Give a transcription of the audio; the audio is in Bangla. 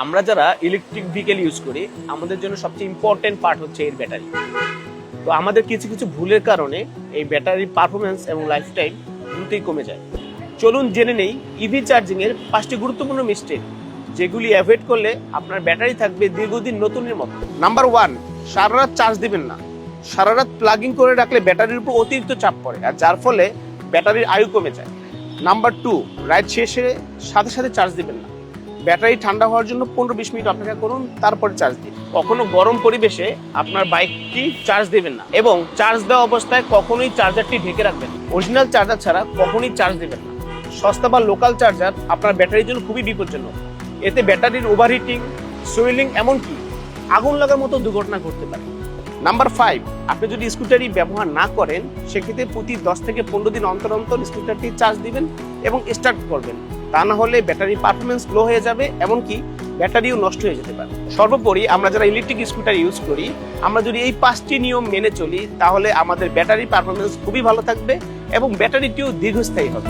আমরা যারা ইলেকট্রিক ভেহিকেল ইউজ করি আমাদের জন্য সবচেয়ে ইম্পর্টেন্ট পার্ট হচ্ছে এর ব্যাটারি। তো আমাদের কিছু কিছু ভুলের কারণে এই ব্যাটারির পারফরমেন্স এবং লাইফ টাইম দ্রুতই কমে যায়। চলুন জেনে নেই ইভি চার্জিং এর 5টি গুরুত্বপূর্ণ মিস্টেক, যেগুলি অ্যাভয়েড করলে আপনার ব্যাটারি থাকবে দীর্ঘদিন নতুনের মতো। নাম্বার 1, সারা রাত চার্জ দিবেন না। সারা রাত প্লাগিং করে রাখলে ব্যাটারির উপর অতিরিক্ত চাপ পড়ে, আর যার ফলে ব্যাটারির আয়ু কমে যায়। নাম্বার 2, রাইড শেষে সাথে সাথে চার্জ দিবেন না। ব্যাটারি ঠান্ডা হওয়ার জন্য 15-20 মিনিট অপেক্ষা করুন, তারপরে চার্জ দিন। কখনো গরম পরিবেশে আপনার বাইকটি চার্জ দেবেন না, এবং চার্জ দেওয়া অবস্থায় কখনোই চার্জারটি ঢেকে রাখবেন। অরিজিনাল চার্জার ছাড়া কখনোই চার্জ দেবেন না। সস্তা বা লোকাল চার্জার আপনার ব্যাটারির জন্য খুবই বিপজ্জনক। এতে ব্যাটারির ওভারহিটিং, সুইলিং, এমনকি আগুন লাগার মতো দুর্ঘটনা ঘটতে পারে। নাম্বার 5, আপনি যদি স্কুটারই ব্যবহার না করেন সেক্ষেত্রে প্রতি 10 থেকে 15 দিন অন্তর অন্তর স্কুটারটি চার্জ দিবেন এবং স্টার্ট করবেন। তা না হলে ব্যাটারি পারফরমেন্স লো হয়ে যাবে, এমনকি ব্যাটারিও নষ্ট হয়ে যেতে পারে। সর্বোপরি আমরা যারা ইলেকট্রিক স্কুটার ইউজ করি, আমরা যদি এই 5টি নিয়ম মেনে চলি তাহলে আমাদের ব্যাটারি পারফরমেন্স খুবই ভালো থাকবে এবং ব্যাটারিটিও দীর্ঘস্থায়ী হবে।